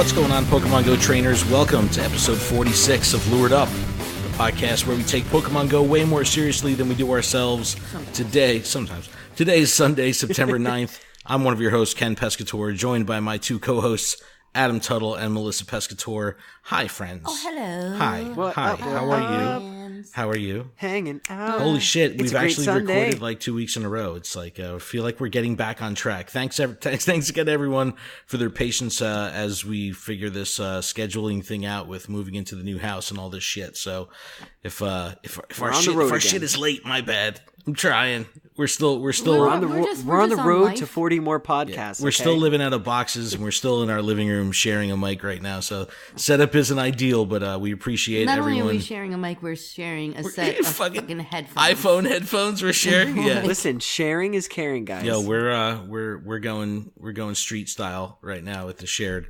What's going on, Pokemon Go trainers? Welcome to episode 46 of Lured Up, the podcast where we take Pokemon Go way more seriously than we do ourselves. Today is Sunday, September 9th. I'm one of your hosts, Ken Pescatore, joined by my two co-hosts, Adam Tuttle and Melissa Pescatore. Hi, friends. Oh, hello. Hi. What Hi. up, How are you? How are you? Hanging out. Holy shit, we've actually Sunday. recorded like 2 weeks in a row. It's like, I feel like we're getting back on track. Thanks again, everyone, for their patience as we figure this scheduling thing out with moving into the new house and all this shit. So if our shit is late, my bad. I'm trying. We're on the road to 40 more podcasts. Yeah, we're still living out of boxes, and we're still in our living room sharing a mic right now. So setup isn't ideal, but we appreciate everyone. Not only are we sharing a mic, we're sharing a set of fucking headphones. iPhone headphones we're sharing. Yeah. Listen, sharing is caring, guys. Yo, we're going street style right now with the shared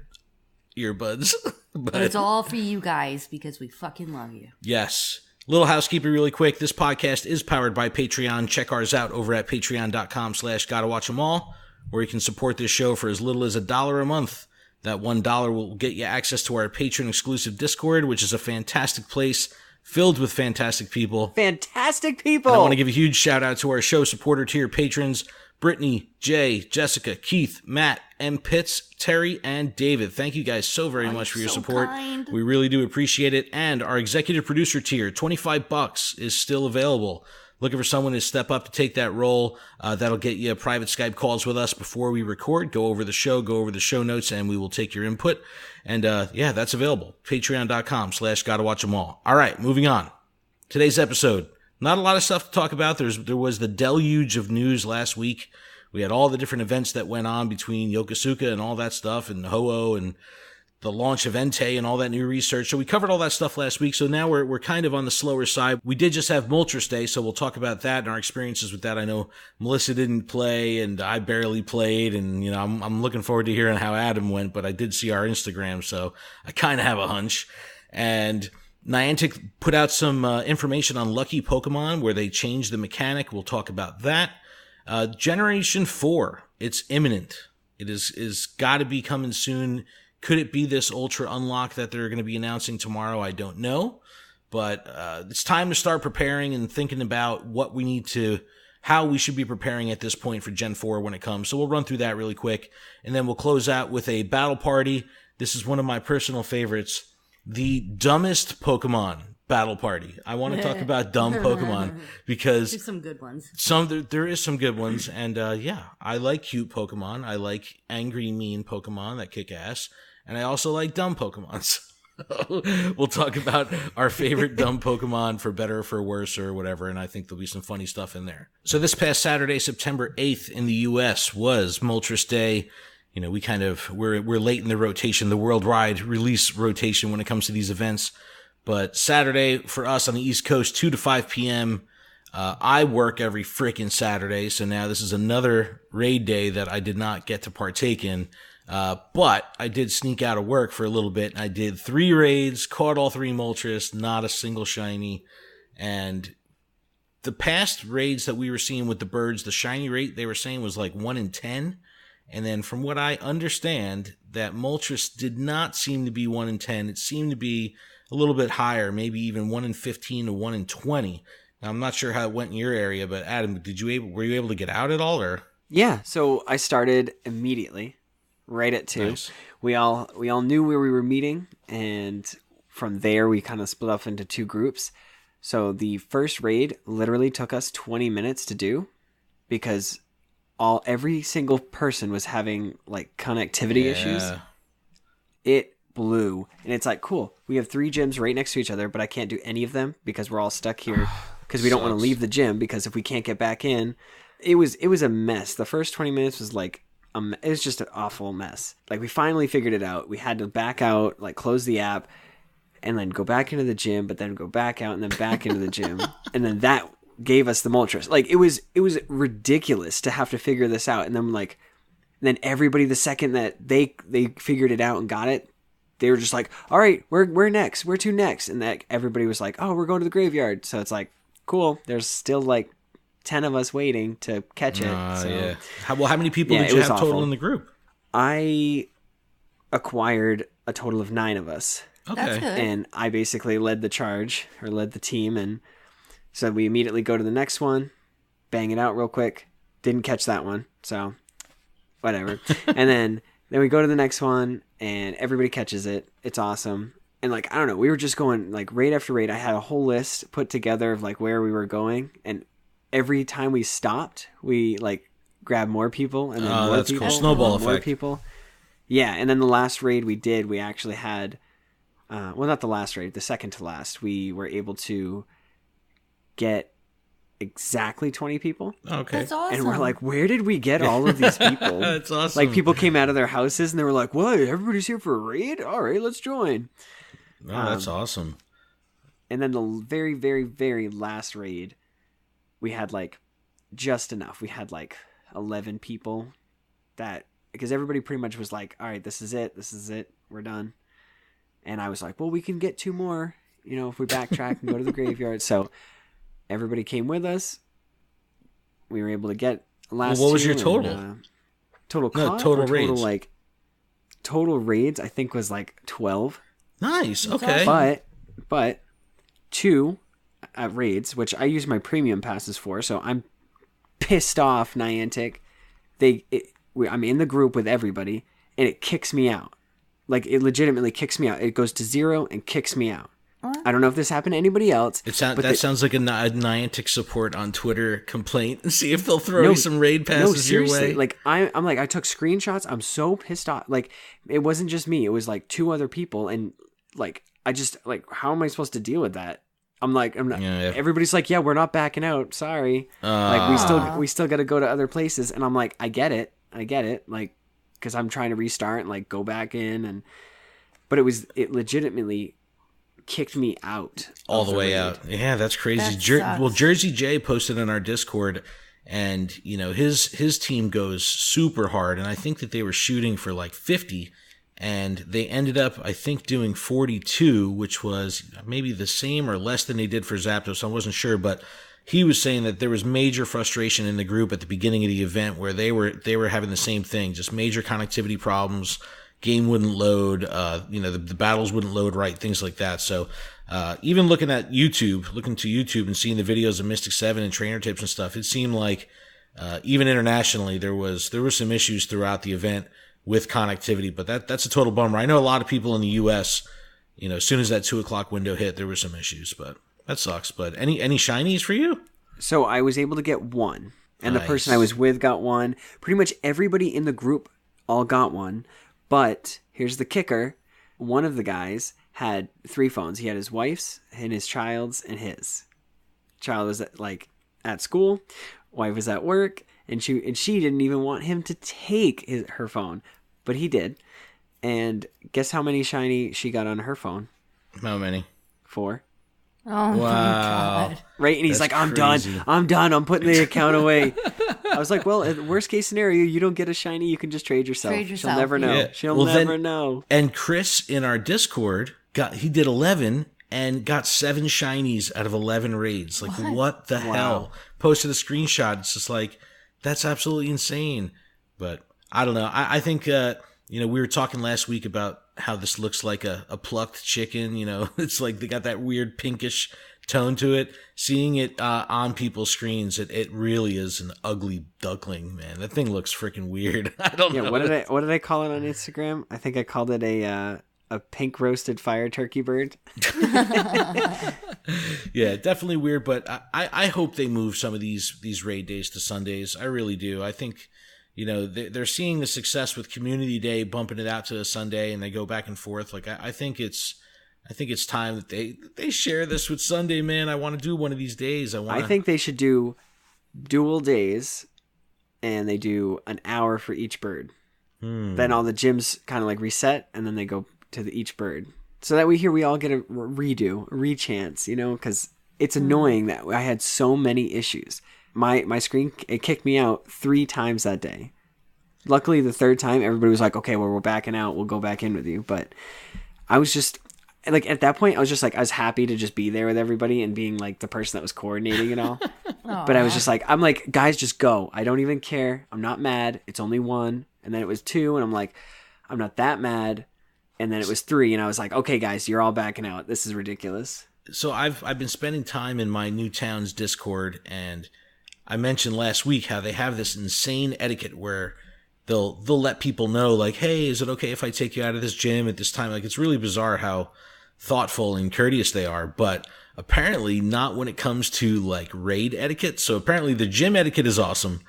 earbuds. But it's all for you guys because we fucking love you. Yes. Little housekeeping really quick. This podcast is powered by Patreon. Check ours out over at patreon.com/gottawatchemall, where you can support this show for as little as $1 a month. That $1 will get you access to our patron exclusive Discord, which is a fantastic place filled with fantastic people. Fantastic people! And I want to give a huge shout out to our show supporter tier patrons, Brittany, Jay, Jessica, Keith, Matt, M. Pitts, Terry, and David. Thank you guys so very much for your support. Kind. We really do appreciate it. And our executive producer tier, $25 is still available. Looking for someone to step up to take that role. That'll get you private Skype calls with us before we record. Go over the show notes, and we will take your input. And that's available. Patreon.com/gottawatchemall. All right, moving on. Today's episode. Not a lot of stuff to talk about. There was the deluge of news last week. We had all the different events that went on between Yokosuka and all that stuff, and Ho-Oh, and the launch of Entei and all that new research. So we covered all that stuff last week. So now we're kind of on the slower side. We did just have Moltres Day, so we'll talk about that and our experiences with that. I know Melissa didn't play, and I barely played, and I'm looking forward to hearing how Adam went. But I did see our Instagram, so I kind of have a hunch. And Niantic put out some information on Lucky Pokemon where they changed the mechanic. We'll talk about that. Generation 4, it's imminent. It is got to be coming soon. Could it be this Ultra Unlock that they're going to be announcing tomorrow? I don't know. But it's time to start preparing and thinking about how we should be preparing at this point for Gen 4 when it comes. So we'll run through that really quick. And then we'll close out with a battle party. This is one of my personal favorites. The dumbest Pokemon battle party. I want to talk about dumb Pokemon because there's some good ones. There is some good ones, and I like cute Pokemon. I like angry, mean Pokemon that kick ass, and I also like dumb Pokemon. So we'll talk about our favorite dumb Pokemon for better or for worse or whatever, and I think there'll be some funny stuff in there. So this past Saturday, September 8th in the U.S. was Moltres Day. We're late in the rotation, the worldwide release rotation when it comes to these events. But Saturday for us on the East Coast, 2 to 5 p.m. I work every frickin' Saturday, so now this is another raid day that I did not get to partake in. But I did sneak out of work for a little bit. I did 3 raids, caught all 3 Moltres, not a single shiny. And the past raids that we were seeing with the birds, the shiny rate they were saying was like 1 in 10. And then from what I understand, that Moltres did not seem to be 1 in 10. It seemed to be a little bit higher, maybe even 1 in 15 to 1 in 20. Now, I'm not sure how it went in your area, but Adam, were you able to get out at all, or? Yeah, so I started immediately, right at 2. Nice. We all knew where we were meeting, and from there we kind of split up into 2 groups. So the first raid literally took us 20 minutes to do because every single person was having like connectivity issues. It blew, and it's like, cool, we have 3 gyms right next to each other, but I can't do any of them because we're all stuck here because we don't want to leave the gym, because if we can't get back in, it was a mess. The first 20 minutes was like it was just an awful mess. Like, we finally figured it out. We had to back out, like close the app, and then go back into the gym, but then go back out and then back into the gym, and then that gave us the Moltres. Like, it was ridiculous to have to figure this out. And then everybody, the second that they figured it out and got it, they were just like, all right, we're next, we're 2 next. And that everybody was like, oh, we're going to the graveyard. So it's like, cool, there's still like 10 of us waiting to catch it. Yeah. How many people did you have total in the group? I acquired a total of 9 of us. Okay. That's good. And I basically led the charge, or led the team, and so we immediately go to the next one, bang it out real quick. Didn't catch that one, so whatever. And then we go to the next one, and everybody catches it. It's awesome. And like, I don't know, we were just going like raid after raid. I had a whole list put together of like where we were going, and every time we stopped, we like grabbed more people, and then more that's people, cool. Snowball more effect. people. Yeah, and then the last raid we did, we actually had, well, not the last raid, the second to last, we were able to get exactly 20 people. Okay. That's awesome. And we're like, where did we get all of these people? That's awesome. Like, people came out of their houses and they were like, what? Everybody's here for a raid? All right, let's join. Oh, that's awesome. And then the very, very, very last raid, we had like just enough. We had like 11 people that, because everybody pretty much was like, all right, this is it. We're done. And I was like, well, we can get 2 more, you know, if we backtrack and go to the graveyard. So everybody came with us. We were able to get last. Well, what was 2 your total? And, total No, comp total or raids. Like total raids, I think was like 12. Nice. Okay. But 2 raids, which I use my premium passes for, so I'm pissed off, Niantic. I'm in the group with everybody, and it kicks me out. Like, it legitimately kicks me out. It goes to 0 and kicks me out. I don't know if this happened to anybody else. Sounds like a Niantic support on Twitter complaint. See if they'll throw you some raid passes your way. Like, I'm like, I took screenshots. I'm so pissed off. Like, it wasn't just me. It was like 2 other people, and like, I just like, how am I supposed to deal with that? I'm not. Yeah. Everybody's like, yeah, we're not backing out. Sorry. Like, we still got to go to other places, and I'm like, I get it. Like, because I'm trying to restart and like go back in, but it legitimately kicked me out all the way out. Yeah, that's crazy. Well, Jersey J posted on our Discord, and you know his team goes super hard, and I think that they were shooting for like 50. And they ended up, I think, doing 42, which was maybe the same or less than they did for Zapdos. I wasn't sure, but he was saying that there was major frustration in the group at the beginning of the event where they were having the same thing, just major connectivity problems. Game wouldn't load, the battles wouldn't load right, things like that. So even looking to YouTube and seeing the videos of Mystic 7 and trainer tips and stuff, it seemed like even internationally there were some issues throughout the event with connectivity, but that's a total bummer. I know a lot of people in the U.S., you know, as soon as that 2:00 window hit, there were some issues, but that sucks. But any shinies for you? So I was able to get 1, and Nice. The person I was with got 1. Pretty much everybody in the group all got 1. But here's the kicker: one of the guys had 3 phones. He had his wife's and his child's and his. Child was at school, wife was at work. And she didn't even want him to take her phone, but he did. And guess how many shiny she got on her phone? How many? 4. Oh my God. Right, and he's That's like, I'm crazy. done. I'm putting the account away. I was like, well, worst case scenario, you don't get a shiny, you can just trade yourself. She'll never know. Yeah. She'll never know. And Chris in our Discord he did 11 and got 7 shinies out of 11 raids. Like, what the hell? Posted a screenshot. It's just like, that's absolutely insane. But I don't know. I think, we were talking last week about how this looks like a plucked chicken. You know, it's like they got that weird pinkish tone to it. Seeing it on people's screens, it really is an ugly duckling, man. That thing looks freaking weird. I don't know. What did I call it on Instagram? I think I called it a pink roasted fire turkey bird. Yeah, definitely weird, but I hope they move some of these raid days to Sundays. I really do. I think, you know, they're seeing the success with Community Day, bumping it out to a Sunday, and they go back and forth. Like, I think it's time that they share this with Sunday, man. I want to do one of these days. I think they should do dual days, and they do an hour for each bird. Then all the gyms kind of like reset, and then they go to each bird. So that we all get a rechance, you know, because it's annoying that I had so many issues. My screen, it kicked me out 3 times that day. Luckily, the 3rd time, everybody was like, okay, well, we're backing out. We'll go back in with you. But I was just, like, at that point, I was happy to just be there with everybody and being, like, the person that was coordinating it all. But I was just like, I'm like, guys, just go. I don't even care. I'm not mad. It's only 1. And then it was 2, and I'm like, I'm not that mad. And then it was 3, and I was like, okay, guys, you're all backing out. This is ridiculous. So I've been spending time in my new town's Discord, and I mentioned last week how they have this insane etiquette where they'll let people know, like, hey, is it okay if I take you out of this gym at this time? Like, it's really bizarre how thoughtful and courteous they are, but apparently not when it comes to like raid etiquette. So apparently the gym etiquette is awesome.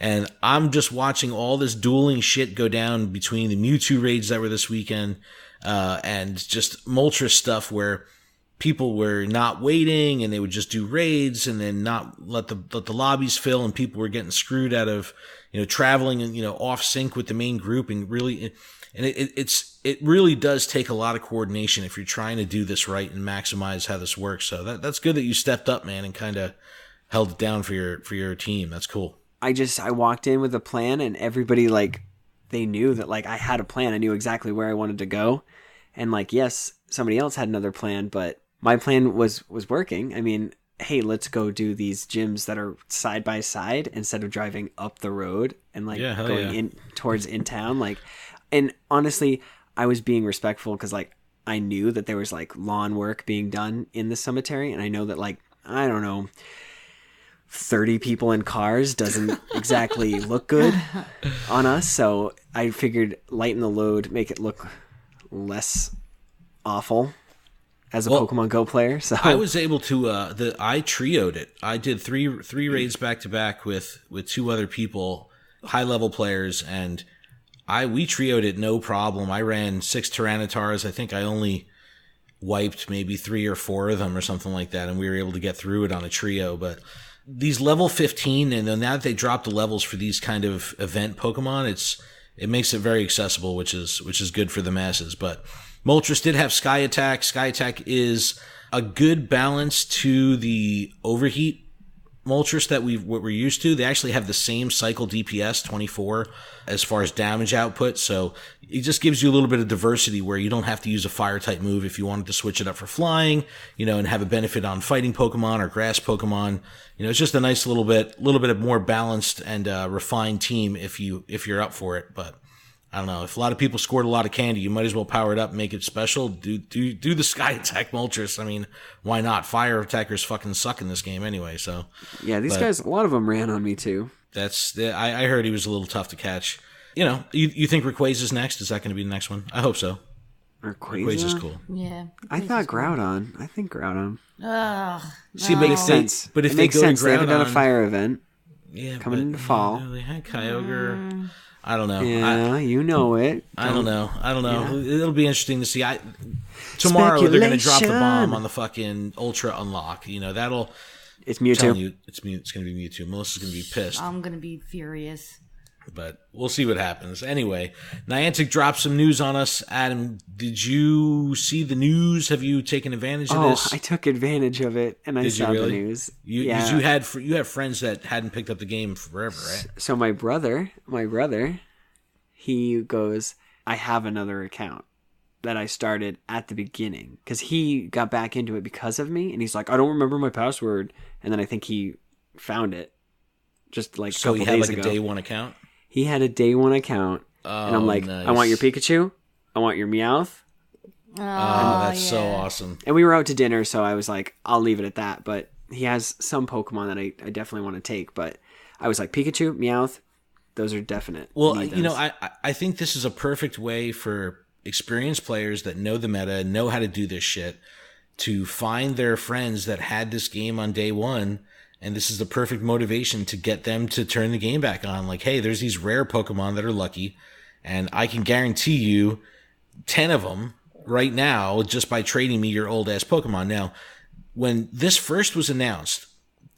And I'm just watching all this dueling shit go down between the Mewtwo raids that were this weekend, and just Moltres stuff where people were not waiting and they would just do raids and then not let the lobbies fill, and people were getting screwed out of, traveling and, off sync with the main group, and really, and it really does take a lot of coordination if you're trying to do this right and maximize how this works. So that's good that you stepped up, man, and kind of held it down for your team. That's cool. I walked in with a plan, and everybody, like, they knew that, like, I had a plan. I knew exactly where I wanted to go. And, like, yes, somebody else had another plan, but my plan was working. I mean, hey, let's go do these gyms that are side by side instead of driving up the road and, like, going in towards in town. Like, and honestly, I was being respectful because, like, I knew that there was, like, lawn work being done in the cemetery. And I know that, like, I don't know, 30 people in cars doesn't exactly look good on us. So I figured lighten the load, make it look less awful as a Pokemon Go player. So I was able to, I trioed it. I did three raids back to back with 2 other people, high level players, and we trioed it no problem. I ran 6 Tyrannitars. I think I only wiped maybe 3 or 4 of them or something like that, and we were able to get through it on a trio. But these level 15, and then now that they dropped the levels for these kind of event Pokemon, it makes it very accessible, which is good for the masses. But Moltres did have Sky Attack. Sky Attack is a good balance to the Overheat Moltres that what we're used to. They actually have the same cycle DPS 24 as far as damage output, so it just gives you a little bit of diversity where you don't have to use a fire type move if you wanted to switch it up for flying, and have a benefit on fighting Pokemon or grass Pokemon. It's just a nice little bit of more balanced and refined team if you're up for it. But I don't know, if a lot of people scored a lot of candy, you might as well power it up and make it special. Do the Sky Attack Moltres. I mean, why not? Fire attackers fucking suck in this game anyway. So yeah, these guys, a lot of them ran on me too. I heard he was a little tough to catch. You think Rayquaza's next? Is that going to be the next one? I hope so. Rayquaza's cool. Yeah. I thought Groudon. I think Groudon. Ugh. See, no. Makes sense. But if it they makes go sense. to Groudon, they haven't done a fire event. Yeah, coming into fall. They had Kyogre. I don't know. Yeah, you know it. I don't know. Yeah. It'll be interesting to see. Tomorrow they're going to drop the bomb on the fucking Ultra Unlock. That'll. It's Mewtwo. It's going to be Mewtwo. Melissa's going to be pissed. I'm going to be furious. But we'll see what happens. Anyway, Niantic dropped some news on us. Adam, did you see the news? Have you taken advantage of this? I took advantage of it, and I saw the news. You have friends that hadn't picked up the game forever, right? So my brother, he goes, I have another account that I started at the beginning, because he got back into it because of me, and he's like, I don't remember my password, and then I think he found it just like a couple days ago. So he had like a day one account? He had a day one account, and I'm like, nice. I want your Pikachu, I want your Meowth. Oh, that's so awesome. And we were out to dinner, so I was like, I'll leave it at that. But he has some Pokemon that I definitely want to take. But I was like, Pikachu, Meowth, those are definite. Well, I think this is a perfect way for experienced players that know the meta, know how to do this shit, to find their friends that had this game on day one. And this is the perfect motivation to get them to turn the game back on. Like, hey, there's these rare Pokemon that are lucky, and I can guarantee you 10 of them right now just by trading me your old-ass Pokemon. Now, when this first was announced,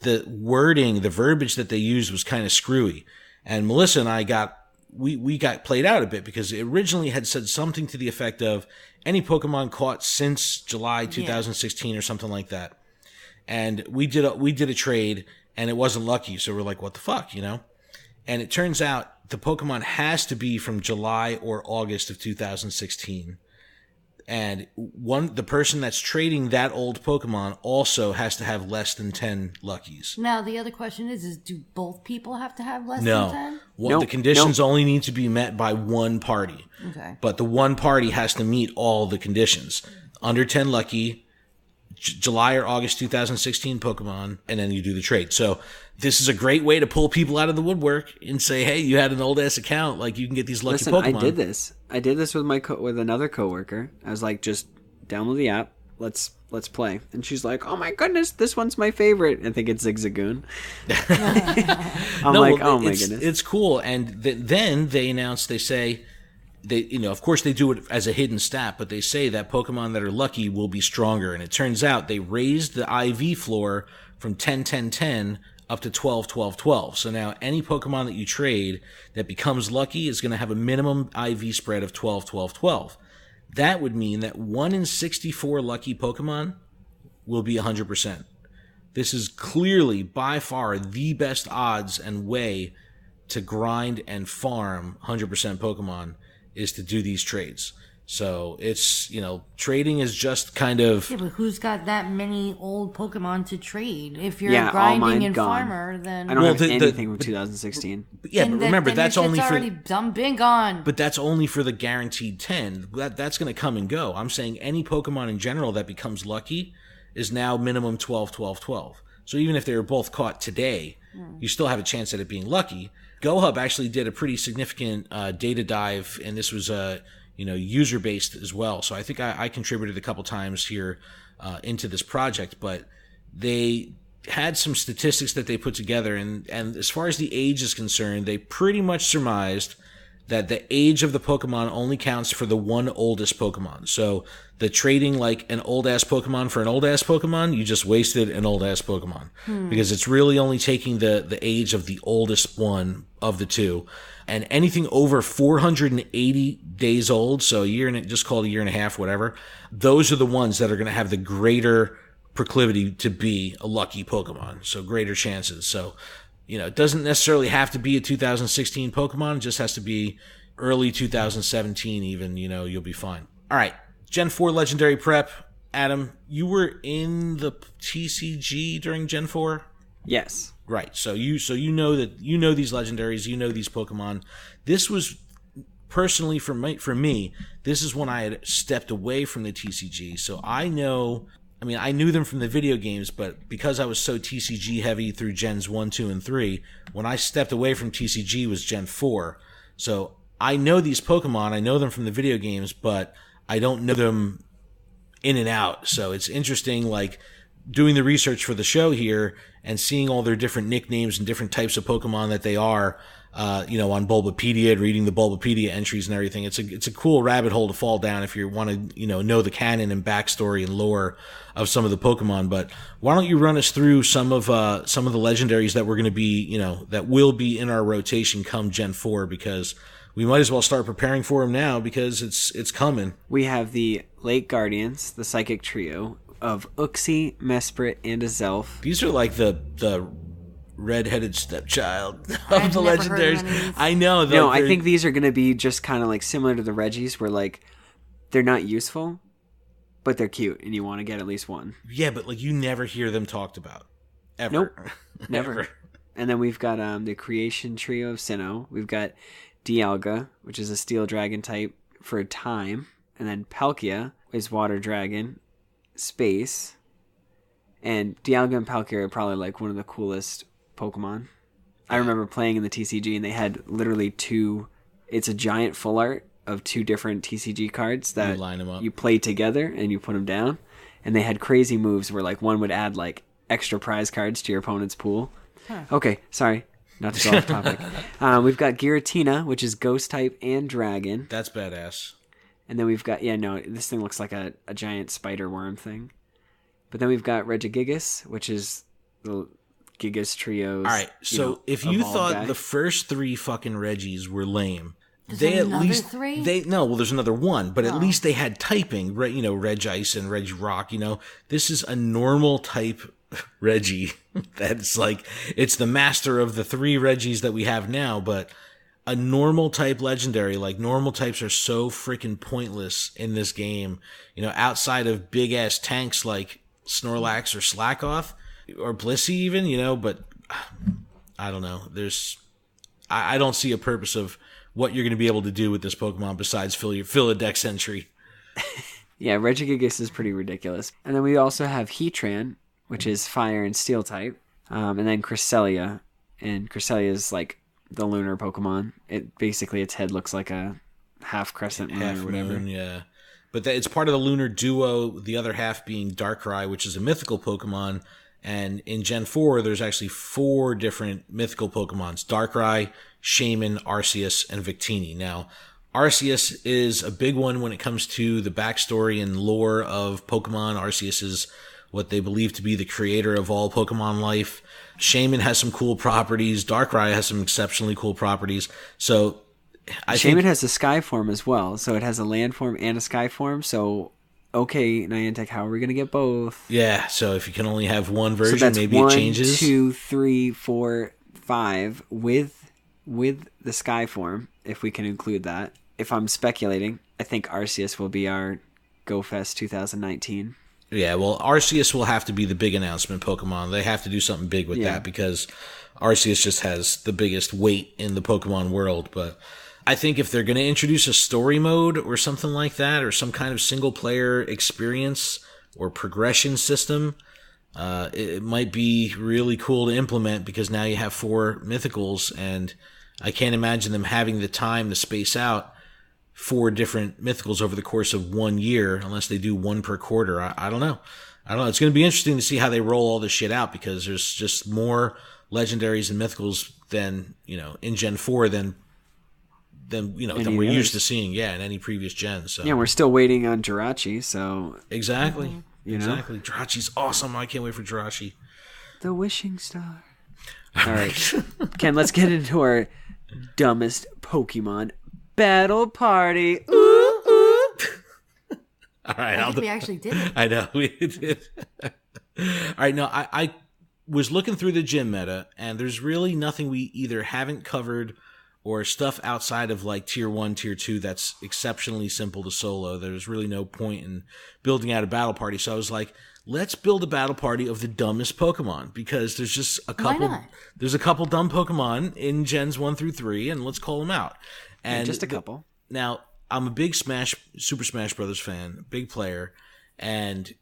the wording, the verbiage that they used was kind of screwy. And Melissa and I we got played out a bit because it originally had said something to the effect of any Pokemon caught since July 2016 or something like that. And we did a trade, and it wasn't lucky. So we're like, what the fuck, And it turns out the Pokemon has to be from July or August of 2016. And the person that's trading that old Pokemon also has to have less than 10 luckies. Now, the other question is do both people have to have less than 10? The conditions only need to be met by one party. Okay. But the one party has to meet all the conditions. Under 10 lucky, July or August 2016 Pokemon, and then you do the trade. So this is a great way to pull people out of the woodwork and say, hey, you had an old-ass account. Like, you can get these lucky Pokemon. I did this. I did this with with another coworker. I was like, just download the app. Let's play. And she's like, oh my goodness, this one's my favorite. I think it's Zigzagoon. I'm oh my goodness. It's cool. And then they announce, they say, of course they do it as a hidden stat, but they say that Pokemon that are lucky will be stronger. And it turns out they raised the IV floor from 10, 10, 10 up to 12, 12, 12. So now any Pokemon that you trade that becomes lucky is going to have a minimum IV spread of 12, 12, 12. That would mean that 1 in 64 lucky Pokemon will be 100%. This is clearly, by far, the best odds and way to grind and farm 100% Pokemon is to do these trades. So it's, trading is just kind of... Yeah, but who's got that many old Pokemon to trade? If you're a grinding and farmer, then... I don't have anything from 2016. Yeah, but remember, that's only for... already been gone. But that's only for the guaranteed 10. That's going to come and go. I'm saying any Pokemon in general that becomes lucky is now minimum 12, 12, 12. So even if they were both caught today, you still have a chance at it being lucky. GoHub actually did a pretty significant data dive, and this was user-based as well. So I think I contributed a couple times here into this project, but they had some statistics that they put together, and as far as the age is concerned, they pretty much surmised that the age of the Pokemon only counts for the one oldest Pokemon. So the trading like an old-ass Pokemon for an old-ass Pokemon, you just wasted an old-ass Pokemon. Because it's really only taking the age of the oldest one of the two. And anything over 480 days old, so just call it a year and a half, whatever, those are the ones that are going to have the greater proclivity to be a lucky Pokemon. So greater chances. So, it doesn't necessarily have to be a 2016 Pokemon. It just has to be early 2017 even, you'll be fine. All right. Gen 4 Legendary Prep. Adam, you were in the TCG during Gen 4? Yes. Right. So you know these legendaries, you know these Pokemon. This was personally for me, this is when I had stepped away from the TCG. So I knew them from the video games, but because I was so TCG heavy through Gens 1, 2, and 3, when I stepped away from TCG was Gen 4. So I know these Pokemon, I know them from the video games, but I don't know them in and out. So it's interesting, like, doing the research for the show here and seeing all their different nicknames and different types of Pokemon that they are, on Bulbapedia, reading the Bulbapedia entries and everything. It's a cool rabbit hole to fall down if you want to, know the canon and backstory and lore of some of the Pokemon. But why don't you run us through some of the legendaries that we're going to be, that will be in our rotation come Gen 4, because we might as well start preparing for them now because it's coming. We have the Lake Guardians, the Psychic Trio of Uxie, Mesprit, and Azelf. These are like the red-headed stepchild of the legendaries. I know. No, I think these are going to be just kind of like similar to the Regis, where like they're not useful, but they're cute, and you want to get at least one. Yeah, but like you never hear them talked about, ever. Nope, never. And then we've got the Creation Trio of Sinnoh. We've got Dialga, which is a Steel Dragon type for a time, and then Palkia is Water Dragon, Space, and Dialga and Palkia are probably like one of the coolest Pokemon. I remember playing in the TCG, and they had literally it's a giant full art of two different TCG cards that you line them up. You play together and you put them down, and they had crazy moves where like one would add like extra prize cards to your opponent's pool. Okay, sorry, not to go off topic. We've got Giratina, which is Ghost type and Dragon. That's badass. And then we've got, this thing looks like a giant spider worm thing. But then we've got Regigigas, which is the Gigas Trios. All right, so if you thought the first three fucking Regis were lame, they at least three? There's another one, but at least they had typing, right? Regice and Regirock. This is a normal type Reggie. That's like, it's the master of the three Regis that we have now, but a normal type legendary, like normal types are so freaking pointless in this game, outside of big ass tanks like Snorlax or Slackoth or Blissey even, but I don't know. I don't see a purpose of what you're going to be able to do with this Pokemon besides fill a deck entry. Yeah, Regigigas is pretty ridiculous. And then we also have Heatran, which is fire and steel type. And then Cresselia. And Cresselia is like the lunar Pokemon. Its head looks like a half crescent moon or whatever. Moon, yeah. But it's part of the lunar duo, the other half being Darkrai, which is a mythical Pokemon. And in Gen 4, there's actually 4 different mythical Pokemons. Darkrai, Shaman, Arceus, and Victini. Now, Arceus is a big one when it comes to the backstory and lore of Pokemon. Arceus is what they believe to be the creator of all Pokemon life. Shaman has some cool properties. Darkrai has some exceptionally cool properties. So Shaman has a sky form as well. So it has a land form and a sky form. So, okay, Niantic, how are we going to get both? Yeah, so if you can only have one version, maybe it changes. 1, 2, 3, 4, 5 with the sky form, if we can include that. If I'm speculating, I think Arceus will be our GoFest 2019. Yeah, well, Arceus will have to be the big announcement Pokemon. They have to do something big with that because Arceus just has the biggest weight in the Pokemon world. But I think if they're going to introduce a story mode or something like that, or some kind of single-player experience or progression system, it might be really cool to implement because now you have 4 mythicals, and I can't imagine them having the time to space out 4 different mythicals over the course of 1 year, unless they do 1 per quarter. I don't know. It's going to be interesting to see how they roll all this shit out because there's just more legendaries and mythicals than, in Gen 4 than we're used to seeing, in any previous gen. So yeah, we're still waiting on Jirachi, so exactly. Exactly. Jirachi's awesome. I can't wait for Jirachi. The wishing star. All right. Ken, let's get into our dumbest Pokemon battle party. Ooh, ooh. All right. I think we actually did it. I know. We did. All right. No, I was looking through the gym meta, and there's really nothing we either haven't covered or stuff outside of like tier 1, tier 2 that's exceptionally simple to solo. There's really no point in building out a battle party. So I was like, let's build a battle party of the dumbest Pokemon because there's just a couple. Why not? There's a couple dumb Pokemon in gens 1 through 3, and let's call them out. And just a couple. Now, I'm a big Super Smash Brothers fan, big player, and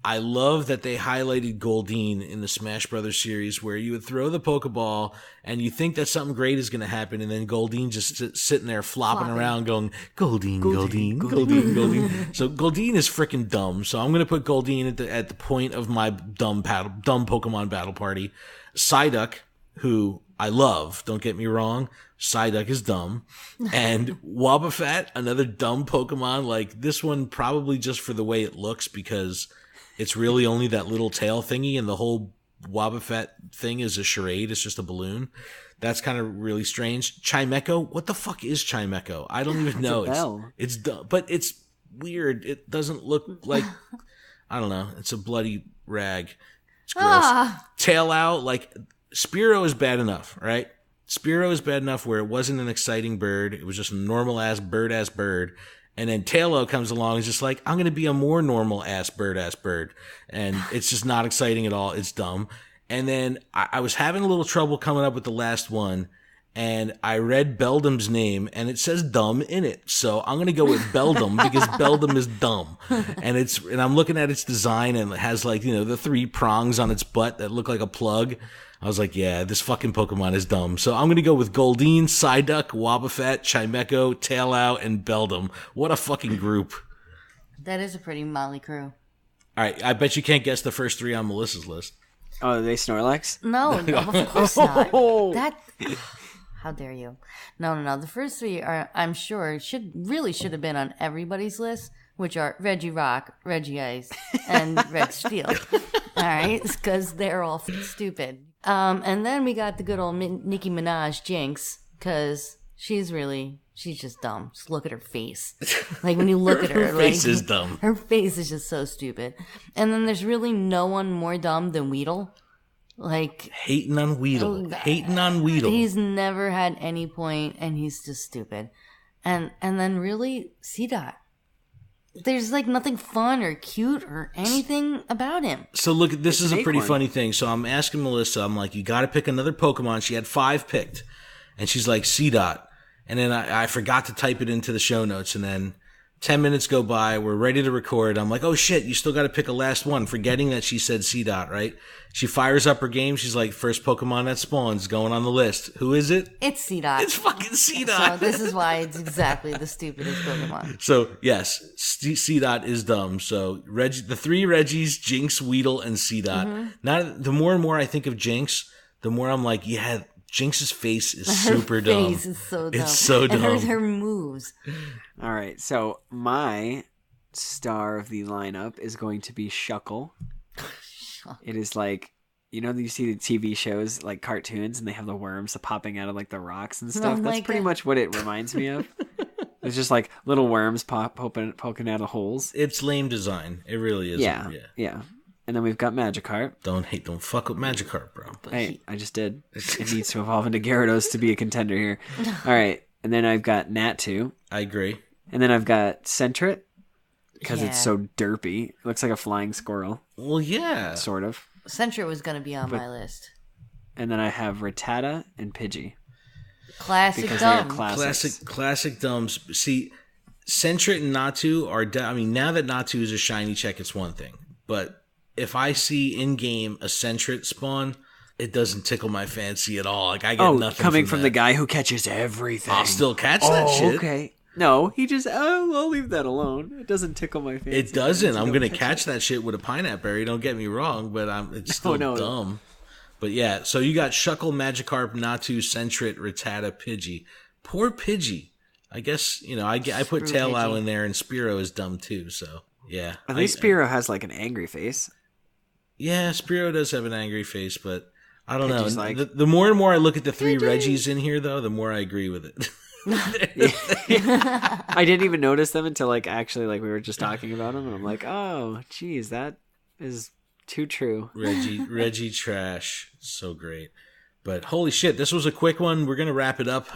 I love that they highlighted Goldeen in the Smash Brothers series where you would throw the Pokeball and you think that something great is going to happen, and then Goldeen just sitting there flopping around going, Goldeen, Goldeen, Goldeen, Goldeen. So Goldeen is freaking dumb. So I'm going to put Goldeen at the point of my dumb Pokemon battle party. Psyduck, who I love, don't get me wrong, Psyduck is dumb. And Wobbuffet, another dumb Pokemon. Like this one probably just for the way it looks because it's really only that little tail thingy, and the whole Wobbuffet thing is a charade. It's just a balloon. That's kind of really strange. Chimecho, what the fuck is Chimecho? I don't even know. It's dumb, but it's weird. It doesn't look like, I don't know. It's a bloody rag. It's gross. Tail out, like Spearow is bad enough, right? Spearow is bad enough where it wasn't an exciting bird. It was just a normal-ass bird. And then Tailo comes along and is just like, I'm going to be a more normal-ass bird. And it's just not exciting at all. It's dumb. And then I was having a little trouble coming up with the last one. And I read Beldum's name, and it says dumb in it. So I'm going to go with Beldum because Beldum is dumb. And I'm looking at its design, and it has like, the 3 prongs on its butt that look like a plug. I was like, yeah, this fucking Pokemon is dumb. So I'm going to go with Goldeen, Psyduck, Wobbuffet, Chimecho, Taillout, and Beldum. What a fucking group. That is a pretty motley crew. All right, I bet you can't guess the first 3 on Melissa's list. Oh, are they Snorlax? No, of course not. How dare you? No. The first 3 are, I'm sure, should have been on everybody's list, which are Reggie Rock, Reggie Ice, and Red Steel. All right, because they're all stupid. And then we got the good old Nicki Minaj Jinx, because she's just dumb. Just look at her face. Like when you look at her, her face is dumb. Her face is just so stupid. And then there's really no one more dumb than Weedle. Like hating on Weedle. He's never had any point, and he's just stupid. And then really Seedot. There's like nothing fun or cute or anything about him. So look, this is a pretty funny thing. So I'm asking Melissa, I'm like, you got to pick another Pokemon. She had 5 picked. And she's like, C-Dot. And then I forgot to type it into the show notes. And then 10 minutes go by. We're ready to record. I'm like, oh shit, you still got to pick a last one, forgetting that she said C-Dot, right? She fires up her game. She's like, first Pokemon that spawns going on the list. Who is it? It's C-Dot. It's fucking C-Dot. So this is why it's exactly the stupidest Pokemon. So, yes, C-Dot is dumb. So, the three Reggies, Jinx, Weedle, and C-Dot. Now, the more and more I think of Jinx, the more I'm like, yeah, Jinx's face is super dumb. Her face is so dumb. It's so dumb. And her moves. All right, so my star of the lineup is going to be Shuckle. It is like, you know, you see the TV shows, like cartoons, and they have the worms popping out of like the rocks and stuff. That's pretty much what it reminds me of. It's just like little worms poking out of holes. It's lame design. It really is. Yeah. And then we've got Magikarp. Don't fuck with Magikarp, bro. Hey, I just did. It needs to evolve into Gyarados to be a contender here. All right. And then I've got Natu. I agree. And then I've got Sentret, because it's so derpy. It looks like a flying squirrel. Well, yeah. Sort of. Sentret was going to be on my list. And then I have Rattata and Pidgey. Classic dumb. Classic dumbs. See, Sentret and Natu are... now that Natu is a shiny check, it's one thing. But if I see in-game a Sentret spawn, it doesn't tickle my fancy at all. Like, I get nothing coming from the guy who catches everything. I'll still catch that shit. Okay. No, he just, I'll leave that alone. It doesn't tickle my fancy. It doesn't. I'm going to catch that shit with a pineapple berry. Don't get me wrong, but it's still dumb. But yeah, so you got Shuckle, Magikarp, Natu, Sentret, Rattata, Pidgey. Poor Pidgey. I guess, I put Taillow in there, and Spearow is dumb too, so yeah. At least Spearow has like an angry face. Yeah, Spearow does have an angry face, but I don't know. Like, the more and more I look at the three Reggies in here, though, the more I agree with it. I didn't even notice them until we were just talking about them, and I'm like, oh geez, that is too true. Reggie trash, so great. But holy shit, this was a quick one. We're gonna wrap it up.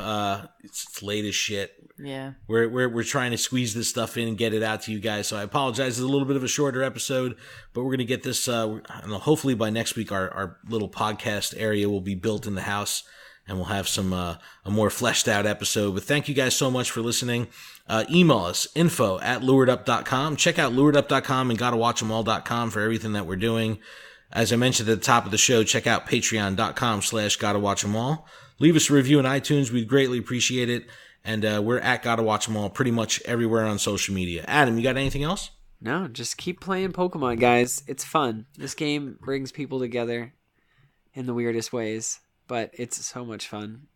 It's late as shit. Yeah, we're trying to squeeze this stuff in and get it out to you guys. So I apologize. It's a little bit of a shorter episode, but we're gonna get this. I don't know, hopefully by next week, our little podcast area will be built in the house, and we'll have some a more fleshed out episode. But thank you guys so much for listening. Email us, info@luredup.com. Check out luredup.com and gottawatchemall.com for everything that we're doing. As I mentioned at the top of the show, check out patreon.com/gottawatchemall. Leave us a review on iTunes. We'd greatly appreciate it. And we're at gottawatchemall pretty much everywhere on social media. Adam, you got anything else? No, just keep playing Pokemon, guys. It's fun. This game brings people together in the weirdest ways, but it's so much fun.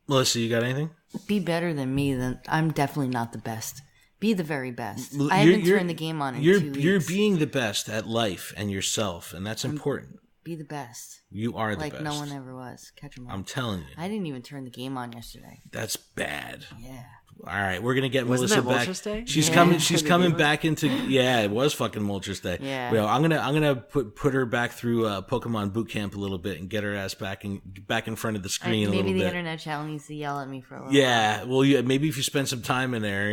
Melissa, you got anything? Be better than me. I'm definitely not the best. Be the very best. I haven't turned the game on in 2 weeks. You're being the best at life and yourself, and that's important. Be the best. You are the best. Like no one ever was. Catch 'em all. I'm telling you. I didn't even turn the game on yesterday. That's bad. Yeah. All right, we're gonna get Wasn't Melissa that back. Moltres Day? She's coming. She's coming back into. Yeah, it was fucking Moltres Day. Yeah. Well, I'm gonna put her back through Pokemon boot camp a little bit and get her ass back in front of the screen a little bit. Maybe the internet channel needs to yell at me for a little. Yeah. Well, maybe if you spend some time in there,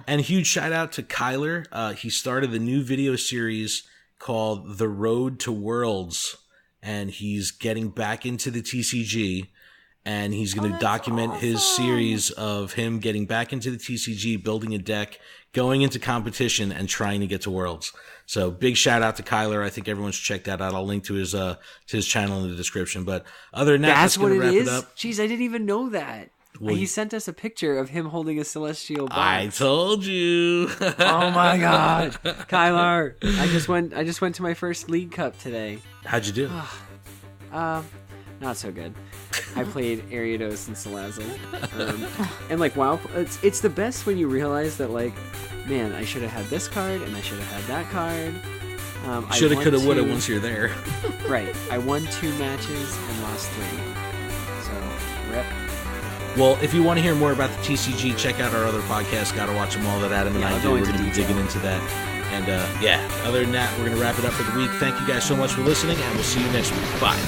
and huge shout out to Kyler. He started the new video series called The Road to Worlds, and he's getting back into the TCG. And he's going to document his series of him getting back into the TCG, building a deck, going into competition, and trying to get to Worlds. So big shout out to Kyler. I think everyone should check that out. I'll link to his channel in the description. But other than that, that's what it is. Up. Jeez, I didn't even know that. Well, he sent us a picture of him holding a celestial box. I told you. Oh my god, Kyler! I just went to my first League Cup today. How'd you do? Not so good. I played Ariados and Salazzle. And wow, it's the best when you realize that man, I should have had this card and I should have had that card. Shoulda, coulda, woulda once you're there. Right. I won 2 matches and lost 3. So, rip. Well, if you want to hear more about the TCG, check out our other podcast, Gotta Watch Them All, that Adam and I do. We're going to be digging into that. And other than that, we're going to wrap it up for the week. Thank you guys so much for listening, and we'll see you next week. Bye.